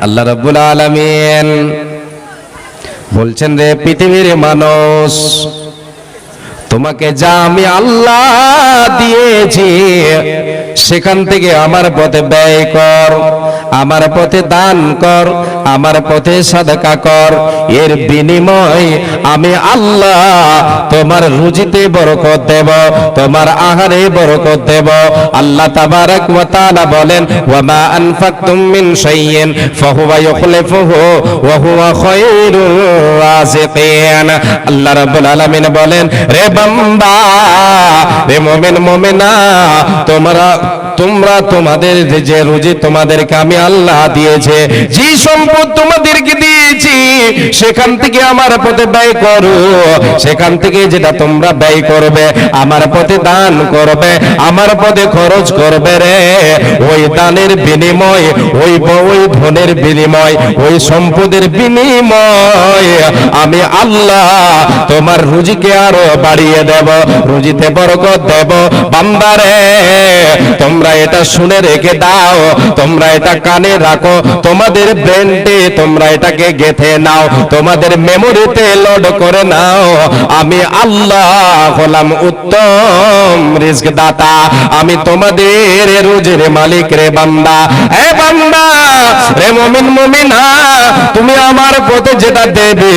আল্লাহ রাব্বুল আলামিন বলছেন, রে পৃথিবীর মানুষ, তোমাকে যা আমি আল্লাহ দিয়েছি সেখান থেকে আমার পথে ব্যয় কর, আমার পথে দান কর, আমার পথে সাদকা কর। এর বিনিময় আমি আল্লাহ তোমার রুজিতে বরকত দেব, তোমার আহারে বরকত দেব। আল্লাহ তাবারাক ওয়া তাআলা বলেন, ওয়া মা আনফাকতুম মিন শাইইন ফাহুয়া ইউখলিফুহু ওয়া হুয়া খায়রুর রাযিকিন। আল্লাহ রাব্বুল আলামিন বলেন, রে বান্দা, রে মুমিন মুমিনা, তোমরা তোমাদের যে রুজি তোমাদেরকে আমি আল্লাহ দিয়েছে, যে সম্পদ তোমাদেরকে দিয়েছি সেখান থেকে আমার পথে ব্যয় করো। সেখান থেকে যেটা তোমরা ব্যয় করবে, আমার পথে দান করবে, আমার পথে খরচ করবে, রে ওই দানের বিনিময়, ওই ধনের বিনিময়, ওই সম্পদের বিনিময় আমি আল্লাহ তোমার রুজিকে আরো বাড়িয়ে দেব, রুজিতে বরকত দেব। বান্দারে, তোমরা এটা শুনে রেখে দাও, তোমরা এটা কানে রাখো, তোমাদের ব্রেনটে তোমরা এটাকে গেঁথে নাও, তোমাদের মেমোরিতে লোড করে নাও। আমি আল্লাহ হলাম উত্তম রিজক দাতা, আমি তোমাদের রুজির মালিক। রে বান্দা, এ বান্দা, রে মুমিন মুমিনা, তুমি আমার পথে যেটা দেবে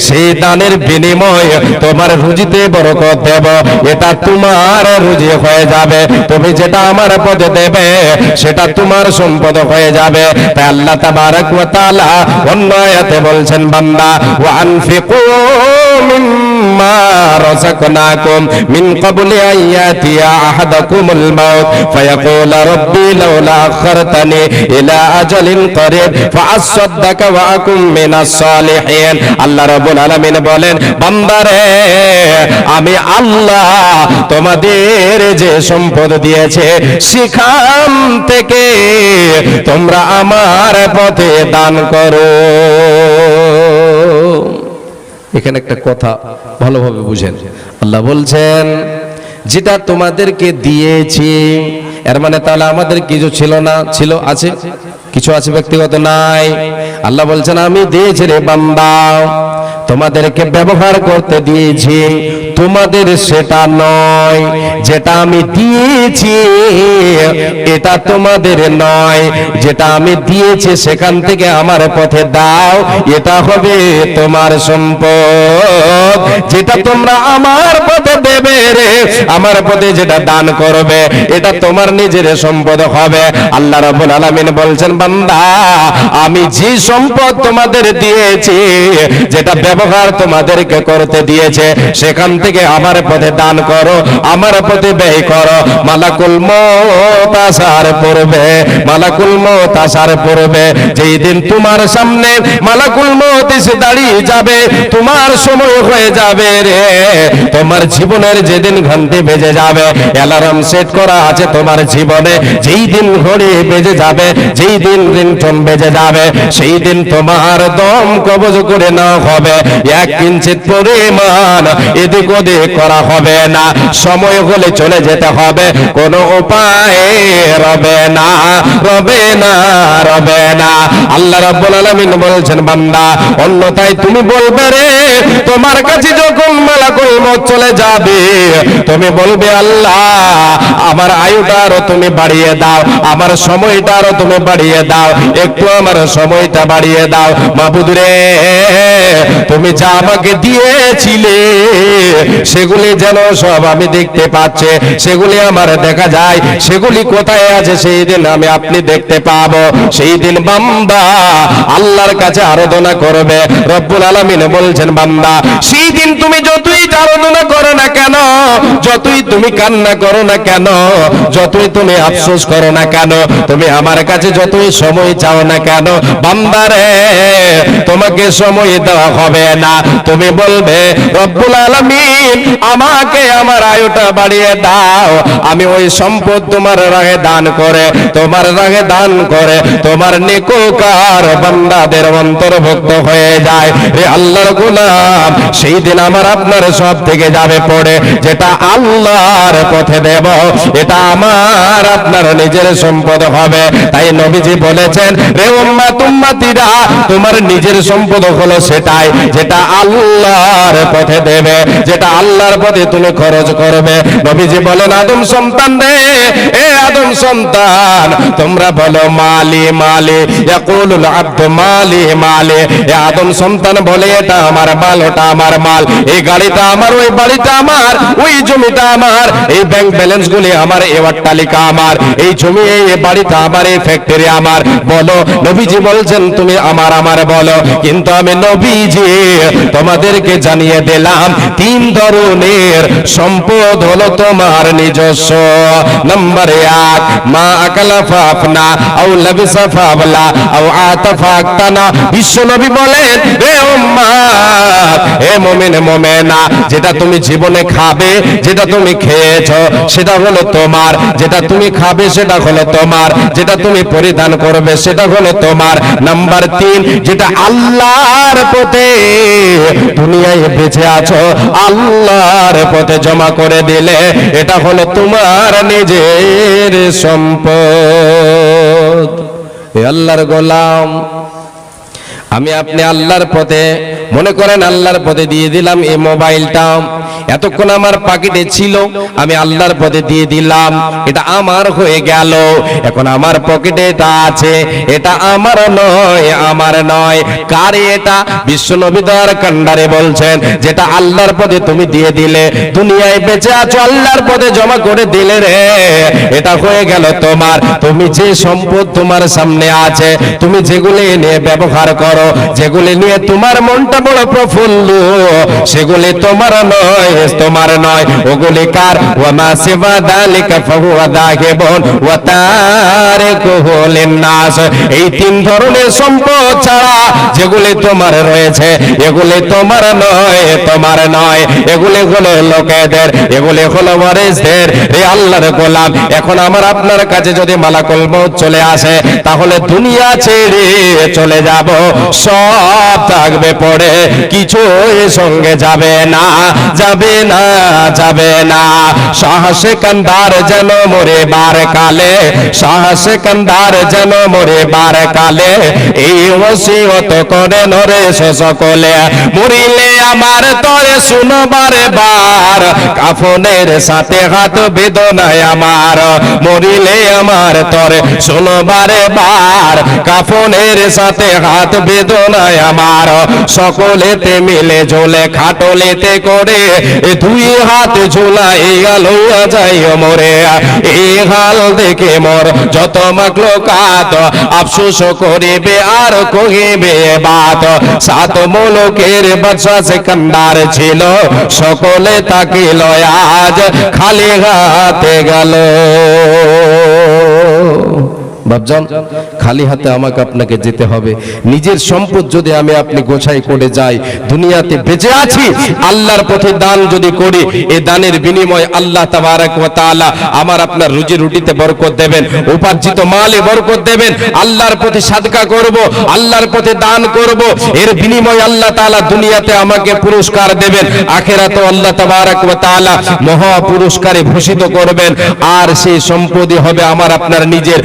সেই দানের বিনিময় তোমার রুজিতে বরকত দেব, এটা তোমার রুজি হয়ে যাবে। তুমি যেটা আমার পথে দেবে সেটা তোমার সম্পদ হয়ে যাবে। তাই আল্লাহ তাবারাক ওয়া তাআলা অন্য আয়াতে বলছেন, বান্দা, ওয়া আনফিকু মিম্মা রাযাকনাকুম মিন ক্বাবলি আইয়াতিয়া আহাদাকুমুল মাউত ফায়াকুলা রাব্বি লাউলা আখারতানি ইলা আজালিন করিব ফাআসাদদাকা ওয়া আকুম মিনাস সালিহিন। আল্লাহ রাব্বুল আলামিন বলেন, বান্দারে, আমি আল্লাহ তোমাদের যে সম্পদ দিয়েছে সেখান থেকে তোমরা আমার পথে দান করো। এখানে একটা কথা ভালোভাবে বুঝেন। আল্লাহ বলছেন, যেটা তোমাদেরকে দিয়েছি, এর মানে তাহলে আমাদের কিছু ছিল না? ছিল, আছে, কিছু আছে, ব্যক্তিগত নাই। আল্লাহ বলছেন, আমি দিয়েছি রে বান্দা, তোমাদেরকে ব্যবহার করতে দিয়েছি, তোমাদের সেটা নয়। যেটা আমি দিয়েছি এটা তোমাদের নয়, যেটা আমি দিয়েছি সেখান থেকে আমার পথে দাও, এটা হবে তোমার সম্পদ। যেটা তোমরা আমার পথে দেবে, রে আমার পথে যেটা দান করবে, এটা তোমার নিজের সম্পদ হবে। আল্লাহ রাব্বুল আলামিন বলছেন, বান্দা, আমি যে সম্পদ তোমাদের দিয়েছি, যেটা ব্যবহার তোমাদেরকে করতে দিয়েছে, সেখান থেকে আমার পথে দান করো, আমার পথে ব্যয় করো। মালাকুল মউত আসার পূর্বে, মালাকুল মউত আসার পূর্বে, যেই দিন তোমার সামনে মালাকুল মউত এসে দাঁড়িয়ে যাবে, তোমার সময় হয়ে যাবে, রে তোমার জীবনের যেদিন ঘন্টি বেজে যাবে, অ্যালার্ম সেট করা আছে তোমার জীবনে, যেই দিন ঘড়ি বেজে যাবে, যেই দিন রিংটোন বেজে যাবে, সেই দিন তোমার দম কবজ করে নেওয়া হবে। 1 ইঞ্চি পরিমাণ এদিক ওদিক করা হবে না, সময় হলে চলে যেতে হবে, কোনো উপায় রবে না, রবে না, রবে না। আল্লাহ রাব্বুল আলামিন বলছেন, বান্দা, অন্যথায় তুমি বলবে, রে তোমার কাছে যখন মালাকুল মউত চলে যাবে, তুমি বলবে, আল্লাহ আমার আয়ুটা আরো তুমি বাড়িয়ে দাও, আমার সময়টা আরো তুমি বাড়িয়ে দাও, একটু আমার সময়টা বাড়িয়ে দাও। মাবুদ রে, তুমি যা আমাকে দিয়েছিলে সেগুলি যেন সব আমি দেখতে পাচ্ছি, সেগুলি আমার দেখা যায়, সেগুলি কোথায় আছে সেই দিন আমি আপনি দেখতে পাবো। সেই দিন বান্দা আল্লাহর কাছে আরাধনা করবে। রব্বুল আলামিন বলছেন, বান্দা, সেই দিন তুমি যতই আরাধনা করো না কেন, যতই তুমি কান্না করো না কেন, যতই তুমি আফসোস করো না কেন, তুমি আমার কাছে যতই সময় চাও না কেন, বান্দারে, তোমাকে সময় দেওয়া হবে না। তুমি বলবে, রব্বুল আলামিন আমাকে আমার আয়ুটা বাড়িয়ে দাও, আমি ওই সম্পদ তোমার রাহে দান করে, তোমার রাহে দান করে তোমার নেককার বান্দাদের অন্তর্ভুক্ত হয়ে যায়। রে আল্লাহর গোলাম, সেই দিন আমার আপনার সব থেকে যাবে পড়ে, যেটা আল্লাহর পথে দেব এটা আমার আপনার নিজের সম্পদ হবে। তাই নবীজি নবীজি বলেছেন, রে উম্মত উম্মতিরা, তোমার নিজের সম্পদ হলো সেটাই যেটা আল্লাহর পথে দেবে, যেটা আল্লাহর পথে তুমি খরচ করবে। নবীজি বলেন, আদম সন্তান রে, এ আদম সন্তান, তোমরা বলো মালি মালি, ইয়াকুলুল আব্দু মালি মালি। এ আদম সন্তান বলে, এটা আমার মাল, ওটা আমার মাল, এই গাড়িটা আমার, ওই বাড়িটা আমার, ওই জমিটা আমার, এই ব্যাংক ব্যালেন্স গুলি আমার, এই অট্টালিকা আমার, এই জমি এই বাড়িটা আমার, এই ফ্যাক্টরি আমার। বলো, নবীজি বলছেন তুমি আমার আমার বলো। কিন্তু আমি নবীজি তোমাদেরকে জানিয়ে দিলাম, তিন ধরনের সম্পদ হলো তোমার নিজস্ব। নাম্বার 1, মা আকালা ফাফনা আও লাবিসা ফাবলা আও আতাফা আক্তানা। বিশ্ব নবী বলেন, হে উম্মত, হে মুমিন মুমিনা, যেটা তুমি জীবনে খাবে, যেটা তুমি খেয়েছো সেটা হলো তোমার, যেটা তুমি খাবে সেটা হলো তোমার, যেটা তুমি পরিধান করবে সেটা হলো তোমার। নাম্বার 3, যেটা আল্লাহর পথে দুনিয়ায় বেঁচে আছো, আল্লাহর পথে জমা করে দিলে এটা হলো তোমার নিজের সম্পদ। হে আল্লাহর গোলাম, আমি আপনি আল্লাহর পথে, মনে করেন আল্লাহর পথে দিয়ে দিলাম এই মোবাইলটা, এতক্ষণ আমার পকেটে ছিল, আমি আল্লাহর পথে দিয়ে দিলাম, এটা আমার হয়ে গেল। এখন আমার পকেটে এটা আছে, এটা আমার নয়, আমার নয়। কার এটা? বিশ্বনবী দয়ার কান্ডারে বলছেন, যেটা আল্লাহর পথে তুমি দিয়ে দিলে, দুনিয়ায় বেঁচে আছো, আল্লাহর পথে জমা করে দিলে রে, এটা হয়ে গেল তোমার। তুমি যে সম্পদ তোমার সামনে আছে, তুমি যেগুলি নিয়ে ব্যবহার করো, যেগুলি নিয়ে তোমার মনটা বড় প্রফুল্ল, সেগুলি তোমার নয়, তোমার নয়, ওগুলি কার? ওয়া মা সিওয়া যালিকা ফাহুয়া যাহিবুন ওয়া তারিকুহু লিন-নাস। এই তিন ধরনের সম্পদ ছাড়া যেগুলি তোমার রয়েছে, এগুলি তোমার নয়, তোমার নয়, এগুলি হলো লোকেদের, এগুলি হলো ওয়ারিসদের। হে আল্লাহর গোলাম, এখন আমার আপনার কাছে যদি মালাকুল মউত চলে আসে, তাহলে দুনিয়া ছেড়ে চলে যাব, সব থাকবে পড়ে, কিছু সঙ্গে যাবে না, যাবে না, যাবে না। শাহ সেকান্দার যেন মরে বার কালে, শাহ সেকান্দার যেন মরে বার কালে, এই ওসিয়ত করে নরে সকলে, মরিলে আমার তরে শুনবার বার, কাফনের সাথে হাত বেদনায় আমার, মরিলে আমার তরে শুনবার বার, কাফনের সাথে হাত বেদনায় আমার, সকলেতে মিলে ঝোলে খাটলেতে করে, দুই হাত ঝুলাইয়া লইয়া যাই মরে, এই হাল দেখে মোর যত মাকলো কাত, আফসোস করিবে আর কহিবে বাত। সাত মুলুকের বাদশা সিকান্দার ছিল, সকলে তাকে লয় আজ খালি হাতে গেল। বাপজান, খালি হাতে আমাকে আপনাকে যেতে হবে। নিজের সম্পদ যদি আমি আপনি গোছাই করে যাই, দুনিয়াতে বেঁচে আছি, আল্লাহর পথে দান যদি করি, এই দানের বিনিময়ে আল্লাহ তাবারক ওয়া তাআলা আমার আপনার রুজি রুটিতে বরকত দেবেন, উপার্জিত মালে বরকত দেবেন। আল্লাহর পথে সাদকা করব, আল্লাহর পথে দান করব, এর বিনিময়ে আল্লাহ তাআলা দুনিয়াতে আমাকে পুরস্কার দেবেন, আখিরাতে আল্লাহ তাবারক ওয়া তাআলা মহা পুরস্কারে ভূষিত করবেন। আর সেই সম্পদই হবে আমার আপনার নিজের।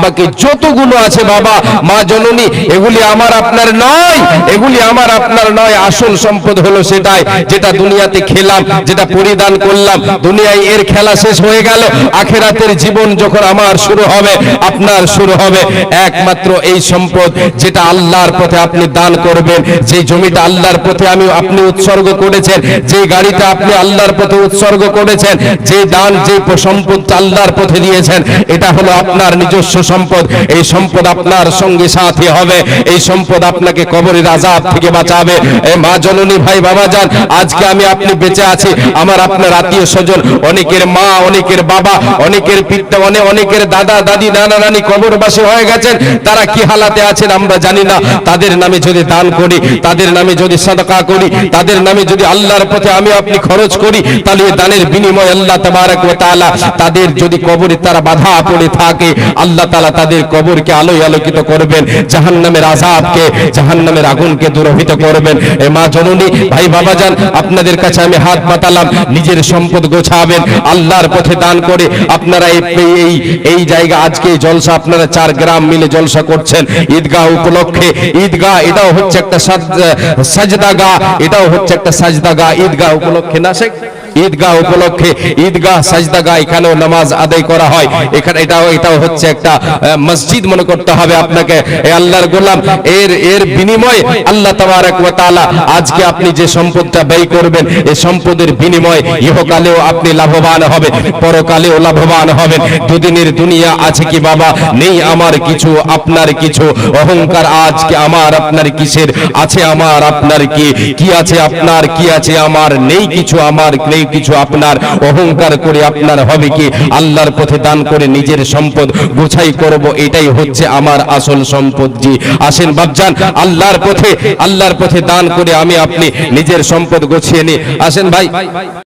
বাকি যতগুলো আছে বাবা, মা জননী, এগুলি আমার আপনার নয়, এগুলি আমার আপনার নয়। আসল সম্পদ হলো সেটাই যেটা দুনিয়াতে খেলাম, যেটা পরিধান করলাম, দুনিয়ায় এর খেলা শেষ হয়ে গেল, আখিরাতের জীবন যখন আমার শুরু হবে, আপনার শুরু হবে একমাত্র এই সম্পদ যেটা আল্লাহর পথে আপনি দান করবেন, যে জমিটা আল্লাহর পথে আপনি উৎসর্গ করেছেন, যে গাড়িটা আপনি আল্লাহর পথে উৎসর্গ করেছেন, যে দান, যে সম্পদ আল্লাহর পথে দিয়েছেন, এটা হলো আপনার নিজস্ব সম্পদ। এই সম্পদ আপনার সঙ্গে সাথী হবে, এই সম্পদ আপনাকে কবরের আযাব থেকে বাঁচাবে। এই মা জননী, ভাই বাবা যান, আজকে আমি আপনি বেঁচে আছি, আমার আপনার আত্মীয় স্বজন, অনেকের মা, অনেকের বাবা, অনেকের পিতা, অনেকের দাদা দাদি, নানা নানি কবরবাসী হয়ে গেছেন। তারা কি হালাতে আছেন আমরা জানি না। তাদের নামে যদি দান করি, তাদের নামে যদি সাদকা করি, তাদের নামে যদি আল্লাহর পথে আমি আপনি খরচ করি, তাহলে দানের বিনিময়ে আল্লাহ তাবারক ওয়া তাআলা তাদের যদি কবরে তারা বাধা পড়ে থাকে, আল্লাহ তাআলা তাদের কবরকে আলোয় আলোকিত করবেন, জাহান্নামের আযাবকে, জাহান্নামের আগুনকে দূরভূত করবেন। এ মা জননী, ভাই বাবাজান, আপনাদের কাছে আমি হাত পাতালাম, নিজের সম্পদ গোছাবেন, আল্লাহর পথে দান করে আপনারা এই জায়গা আজকে জলসা আপনারা 4 গ্রাম মিলে জলসা করছেন ঈদগাহ উপলক্ষে। ঈদগাহ এটাও হচ্ছে একটা সাজদাগাহ, এটাও হচ্ছে একটা সাজদাগাহ ঈদগাহ উপলক্ষে না শেখ? ঈদগাহ উপলক্ষে, ঈদগাহ সাজদাগাহ, এখানেও নামাজ আদায় করা হয়। এখানে এটাও হচ্ছে একটা মসজিদ মনে করতে হবে আপনাকে। এই আল্লাহর গোলাম, এর বিনিময়ে আল্লাহ তাবারক ওয়া তাআলা আজকে আপনি যে সম্পদটা ব্যয় করবেন, এই সম্পদের বিনিময়ে ইহকালেও আপনি লাভবান হবেন, পরকালেও লাভবান হবেন। দুদিনের দুনিয়া আছে কি বাবা? নেই আমার কিছু, আপনার কিছু। অহংকার আজকে আমার আপনার কিসের? আছে আমার আপনার কি আছে আপনার, কি আছে আমার? নেই কিছু আমার, নেই কিছু আপনার। অহংকার করে আপনার হবে কি? আল্লাহর পথে দান করে নিজের সম্পদ গোছাই করব, এটাই হচ্ছে আমার আসল সম্পদ। জি আসেন বাপজান, আল্লাহর পথে দান করে আমি আপনি নিজের সম্পদ গোছিয়ে নিই। আসেন ভাই।